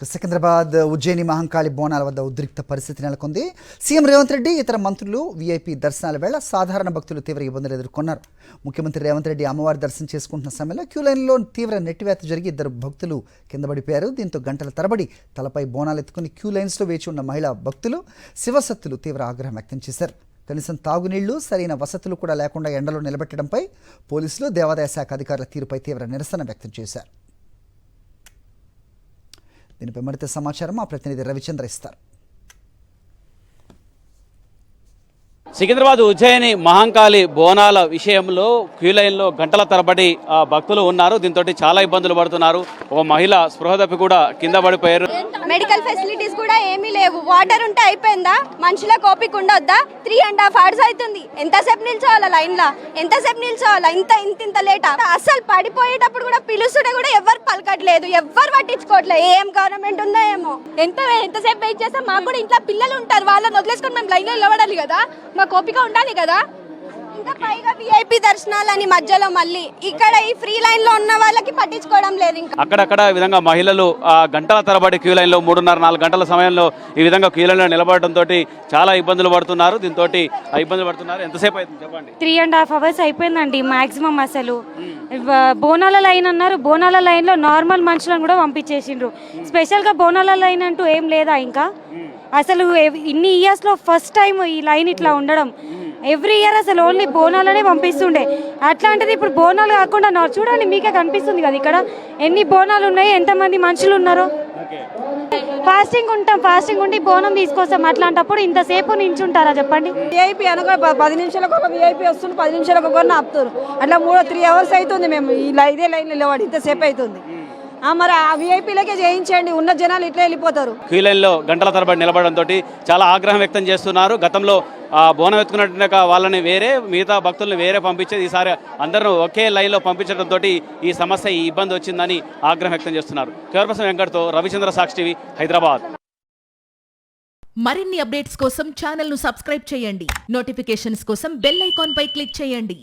సికింద్రాబాద్ ఉజ్జయిని మహంకాళి బోనాల వద్ద ఉద్రిక్త పరిస్థితి నెలకొంది. సీఎం రేవంత్ రెడ్డి ఇతర మంత్రులు వీఐపీ దర్శనాల వేళ సాధారణ భక్తులు తీవ్ర ఇబ్బందులు ఎదుర్కొన్నారు. ముఖ్యమంత్రి రేవంత్ రెడ్డి అమ్మవారి దర్శనం చేసుకుంటున్న సమయంలో క్యూ లైన్లో తీవ్ర నెట్టివేత జరిగి ఇద్దరు భక్తులు కింద పడిపోయారు. దీంతో గంటల తరబడి తలపై బోనాలు ఎత్తుకుని క్యూ లైన్స్లో వేచి ఉన్న మహిళా భక్తులు శివసత్తులు తీవ్ర ఆగ్రహం వ్యక్తం చేశారు. కనీసం తాగునీళ్లు సరైన వసతులు కూడా లేకుండా ఎండలో నిలబెట్టడంపై పోలీసులు దేవాదాయ శాఖ అధికారుల తీరుపై తీవ్ర నిరసన వ్యక్తం చేశారు. దీనిపై మరింత సమాచారం మా ప్రతినిధి రవిచంద్ర ఇస్తారు. సికింద్రాబాద్ ఉజ్జయిని మహంకాళి బోనాల విషయంలో క్యూ లైన్లో గంటల తరబడి భక్తులు ఉన్నారు. దీంతో చాలా ఇబ్బందులు పడుతున్నారు. ఒక మహిళ స్పృహ తప్పి కూడా కింద పడిపోయారు. మెడికల్ ఫెసిలిటీస్ కూడా ఏమీ లేవు. వాటర్ ఉంటే అయిపోయిందా? మనుషులకు ఓపిక ఉండొద్దా? 3.5 hours అవుతుంది. ఎంతసేపు నిల్చోవాలా లైన్ లా? ఎంతసేపు నిల్చోవాలా? ఇంత లేట్. అసలు పడిపోయేటప్పుడు కూడా పిలుస్తుంటే కూడా ఎవరు పలకట్లేదు, ఎవరు పట్టించుకోవట్లేదు. ఏం గవర్నమెంట్ ఉందో ఏమో. ఎంతసేపు వెయిట్ చేస్తాం? మాకు కూడా ఇంట్లో పిల్లలు ఉంటారు, వాళ్ళని వదిలేసుకొని మేము లైన్ లో నిలబడాలి కదా, మాకు ఓపిక ఉండాలి కదా. ఇంకా పైగా విఐపి దర్శనాలని మధ్యలో మళ్ళీ ఇక్కడ ఈ ఫ్రీ లైన్ లో ఉన్న వాళ్ళకి పట్టించుకోవడం లేదు. ఇంకా అక్కడక్కడ ఈ విధంగా మహిళలు గంటల తరబడి క్యూ లైన్ లో 3.5-4 గంటల సమయంలో ఈ విధంగా క్యూ లైన్ లో నిలబడడంతో చాలా ఇబ్బందులు పడుతున్నారు. దీంతో ఇబ్బందులు పడుతున్నారు. ఎంతసేపు అవుతుంది చెప్పండి? 3.5 hours అయిపోయిందండి మాక్సిమం. అసలు బోనాల లైన్ అన్నారు, బోనాల లైన్ లో నార్మల్ మనుషులను కూడా పంపించేసిండ్రు. స్పెషల్ గా బోనాల లైన్ అంటూ ఏం లేదా ఇంకా? అసలు ఇన్ని ఇయర్స్ లో ఫస్ట్ టైం ఈ లైన్ ఇట్లా ఉండడం. ఎవ్రీ ఇయర్ అసలు ఓన్లీ బోనాలనే పంపిస్తుండే. అట్లాంటిది ఇప్పుడు బోనాలు కాకుండా చూడండి, మీకే కనిపిస్తుంది కదా ఇక్కడ ఎన్ని బోనాలు ఉన్నాయి, ఎంతమంది మనుషులు ఉన్నారో. ఫాస్టింగ్ ఉంటాం, ఫాస్టింగ్ ఉండి బోనం తీసుకొస్తాం. అట్లాంటప్పుడు ఇంతసేపు నించుంటారా చెప్పండి? విఐపీ అనగా 10 నిమిషాలకు ఒక విఐపీ వస్తుంది, 10 నిమిషాలకు ఒకరిని ఆపుతారు. అట్లా 3-3 hours అవుతుంది. మేము ఇదే లైన్ నిలబడి ఇంతసేపు అవుతుంది. మరి ఆ విఐపీలకే చేయించండి, ఉన్న జనాలు ఇట్లా వెళ్ళిపోతారు. క్యూ లైన్లో గంటల తరబడి నిలబడంతో చాలా ఆగ్రహం వ్యక్తం చేస్తున్నారు. గతంలో బోనం ఎత్తుకున్నట్టుగా వాళ్ళని వేరే, మిగతా భక్తులను వేరే పంపించేది. ఈసారి అందరూ ఒకే లైన్లో పంపించడంతో ఈ సమస్య, ఈ ఇబ్బంది వచ్చిందని ఆగ్రహం వ్యక్తం చేస్తున్నారు. కెమెరా వెంకట్తో రవిచంద్ర, సాక్షి టీవీ, హైదరాబాద్. మరిన్ని అప్డేట్స్ కోసం ఛానల్ ను సబ్స్క్రైబ్ చేయండి. నోటిఫికేషన్స్ కోసం బెల్ ఐకాన్ పై క్లిక్ చేయండి.